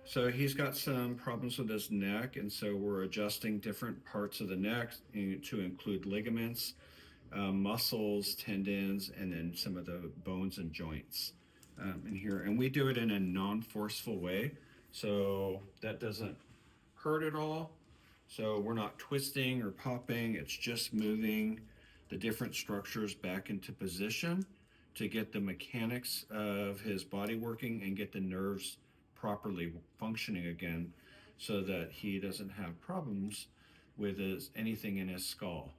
So he's got some problems with his neck, and so we're adjusting different parts of the neck to include ligaments, muscles, tendons, and then some of the bones and joints in here. And we do it in a non-forceful way, so that doesn't hurt at all. So we're not twisting or popping, it's just moving the different structures back into position to get the mechanics of his body working and get the nerves properly functioning again so that he doesn't have problems with anything in his skull.